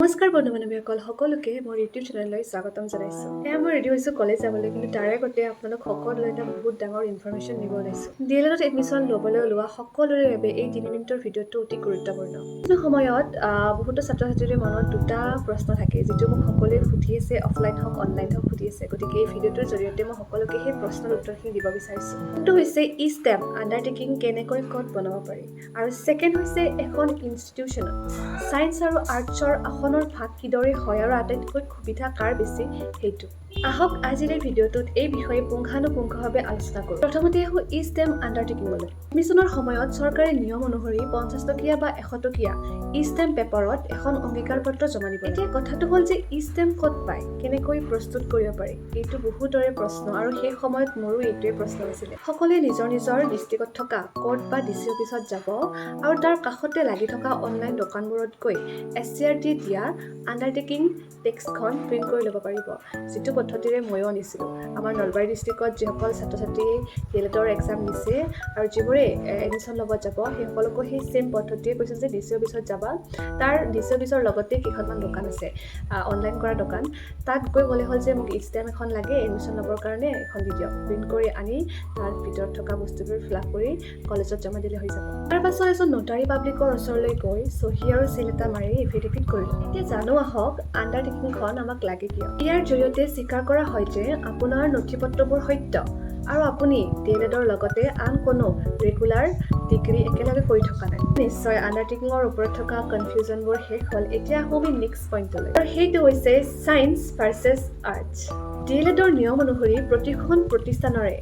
নমস্কাৰ বন্ধু বান্ধৱীসকল সকলোকে মোৰ ইউটিউব চেনেললৈ স্বাগতম জনাইছো। মই ৰেডি হৈছো কলেজ যাবলৈ, কিন্তু তাৰে আগতে আপোনালোক সকলোলৈ এটা বহুত ডাঙৰ ইনফৰমেশ্যন দিব ওলাইছো। ডিএলএডত এডমিশ্যন ল'বলৈ ওলোৱা সকলোৰে বাবে এই 3 মিনিটৰ ভিডিঅ'টো অতি গুৰুত্বপূৰ্ণ। কোনো সময়ত বহুতো ছাত্ৰ ছাত্ৰীৰ মনত দুটা প্ৰশ্ন থাকে, যিটো মোক সকলোৱে সুধি আছে, অফলাইন হওক অনলাইন হওক সুধি আছে। গতিকে এই ভিডিঅ'টোৰ জৰিয়তে মই সকলোকে সেই প্ৰশ্নৰ উত্তৰখিনি দিব বিচাৰিছো। সেইটো হৈছে ষ্টেম আণ্ডাৰটেকিং কেনেকৈ ক'ত বনাব পাৰি, আৰু ছেকেণ্ড হৈছে এখন ইনষ্টিটিউশ্যনত ছায়েন্স আৰু আৰ্টছৰ আসনৰ ভাগ কিদৰে হয় আৰু আটাইতকৈ সুবিধা কাৰ বেছি সেইটো। আহক আজিৰ এই ভিডিঅ'টোত এই বিষয়ে পুংখানুপুংখভাৱে আলোচনা কৰোঁ। প্ৰথমতে আহোঁ ষ্টেম আণ্ডাৰটেকিঙলৈ। এডমিশ্যনৰ সময়ত চৰকাৰী নিয়ম অনুসৰি 50 টকীয়া বা 100 টকীয়া ষ্টেম পেপাৰত এখন অংগীকাৰ পত্ৰ জমা দিব। এতিয়া কথাটো হ'ল যে ষ্টেম ক'ত পায়, কেনেকৈ প্ৰস্তুত কৰিব পাৰি, এইটো বহুতৰে প্ৰশ্ন, আৰু সেই সময়ত মোৰো এইটোৱে প্ৰশ্ন হৈছিলে। সকলোৱে নিজৰ নিজৰ ডিষ্ট্ৰিক্টত থকা কোৰ্ট বা ডিচি অফিচত যাব আৰু তাৰ কাষতে লাগি থকা অনলাইন দোকানবোৰত গৈ SCRT দিয়া আণ্ডাৰটেকিং টেক্সটখন প্ৰিণ্ট কৰি ল'ব পাৰিব, যিটো পদ্ধতিৰে ময়ো আনিছিলোঁ। আমাৰ নলবাৰী ডিষ্ট্ৰিক্টত যিসকল ছাত্ৰ ছাত্ৰীয়ে ডিএলএডৰ এক্সাম দিছে আৰু যিবোৰে এডমিশ্যন ল'ব যাব, সেই সকলোকো সেই ছেইম পদ্ধতিয়ে কৈছোঁ যে ডিচি অফিচত যাবা, তাৰ ডিচি অফিচৰ লগতে কেইখনমান দোকান আছে অনলাইন কৰা দোকান, তাত গৈ ক'লে হ'ল যে মোক ষ্টেম এখন লাগে এডমিশ্যন ল'বৰ কাৰণে, এখন দি দিয়ক। প্ৰিণ্ট কৰি আনি তাৰ ভিতৰত থকা বস্তুবোৰ ফিল আপ কৰি কলেজত জমা দিলে হৈ যাব। তাৰ পাছত এজন নোটাৰী পাব্লিকৰ ওচৰলৈ গৈ চহী আৰু চিল এটা মাৰি এফিডেভিট কৰিলোঁ। এতিয়া জানো আহক আণ্ডাৰটেকিংখন আমাক লাগে কিয়। ইয়াৰ জৰিয়তে স্বীকাৰ কৰা হয় যে আপোনাৰ নথিপত্ৰবোৰ সত্য আৰু আপুনি ডিএলএডৰ লগতে আন কোনো ৰেগুলাৰ ডিগ্ৰী একেলগে কৰি থকা নাই। নিশ্চয় আণ্ডাৰটেকিঙৰ ওপৰত থকা কনফিউজনবোৰ শেষ হ'ল। এতিয়া আহোঁ আমি নেক্সট পইণ্টলৈ, আৰু সেইটো হৈছে ছায়েন্স ভাৰ্চেছ আৰ্টছ। ডিএলএডৰ নিয়ম অনুসৰি প্ৰতিখন প্ৰতিষ্ঠানৰে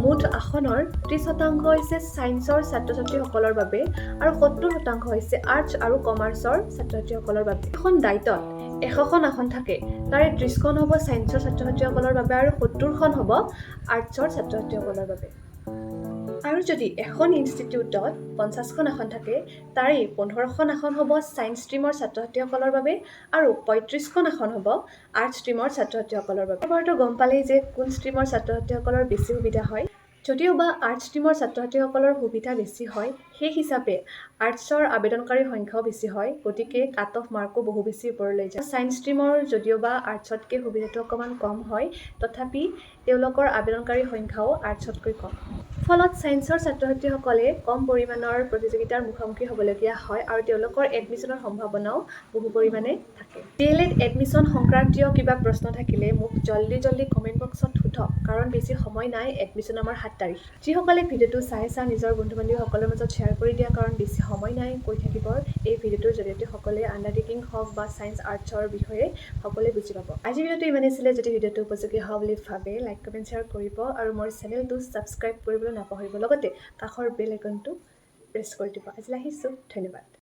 মুঠ আসনৰ 30% হৈছে ছায়েন্সৰ ছাত্ৰ ছাত্ৰীসকলৰ বাবে আৰু 70% হৈছে আৰ্টছ আৰু কমাৰ্চৰ ছাত্ৰ ছাত্ৰীসকলৰ বাবে। এখন ডাইটত 100খন আসন থাকে, তাৰে 30খন হ'ব ছায়েন্সৰ ছাত্ৰ ছাত্ৰীসকলৰ বাবে আৰু 70খন হ'ব আৰ্টছৰ ছাত্ৰ ছাত্ৰীসকলৰ বাবে। আৰু যদি এখন ইনষ্টিটিউটত 50খন আসন থাকে, তাৰে 15খন আসন হ'ব ছায়েন্স ষ্ট্ৰীমৰ ছাত্ৰ ছাত্ৰীসকলৰ বাবে আৰু 35খন আসন হ'ব আৰ্টছ ষ্ট্ৰীমৰ ছাত্ৰ ছাত্ৰীসকলৰ বাবে। এবাৰতো গম পালেই যে কোন ষ্ট্ৰীমৰ ছাত্ৰ ছাত্ৰীসকলৰ বেছি সুবিধা হয়। যদিও বা আৰ্টছ ষ্ট্ৰীমৰ ছাত্ৰ ছাত্ৰীসকলৰ সুবিধা বেছি হয়, সেই হিচাপে আৰ্টছৰ আবেদনকাৰীৰ সংখ্যাও বেছি হয়, গতিকে কাট অফ মাৰ্কো বহু বেছি ওপৰলৈ যায়। ছায়েন্স ষ্ট্ৰীমৰ যদিও বা আৰ্টছতকৈ সুবিধাটো অকণমান কম হয়, তথাপি তেওঁলোকৰ আবেদনকাৰীৰ সংখ্যাও আৰ্টছতকৈ কম। ফলত ছায়েন্সৰ ছাত্ৰ ছাত্ৰীসকলে কম পৰিমাণৰ প্ৰতিযোগিতাৰ মুখামুখি হ'বলগীয়া হয় আৰু তেওঁলোকৰ এডমিশ্যনৰ সম্ভাৱনাও বহু পৰিমাণে থাকে। ডিএলএড এডমিশ্যন সংক্ৰান্তীয় কিবা প্ৰশ্ন থাকিলে মোক জল্দি কমেণ্ট বক্সত সোধক, কাৰণ বেছি সময় নাই, এডমিশ্যন আমাৰ 7 তাৰিখ। যিসকলে ভিডিঅ'টো চাইছা নিজৰ বন্ধু বান্ধৱীসকলৰ মাজত শ্বেয়াৰ কৰি দিয়া, কাৰণ বেছি সময় নাই, কৈ থাকিব। এই ভিডিঅ'টোৰ জৰিয়তে সকলোৱে আণ্ডাৰটেকিং হওক বা ছায়েন্স আৰ্টছৰ বিষয়ে সকলোৱে বুজি পাব। আজি ভিডিঅ'টো ইমানেই আছিলে। যদি ভিডিঅ'টো উপযোগী হোৱা বুলি ভাবে লাইক কমেণ্ট শ্বেয়াৰ কৰিব আৰু মোৰ চেনেলটো ছাবস্ক্ৰাইব কৰিবলৈ নাপাহৰিব, লগতে কাষৰ বেল আইকনটো প্ৰেছ কৰি দিব। আজিলৈ আহিছোঁ, ধন্যবাদ।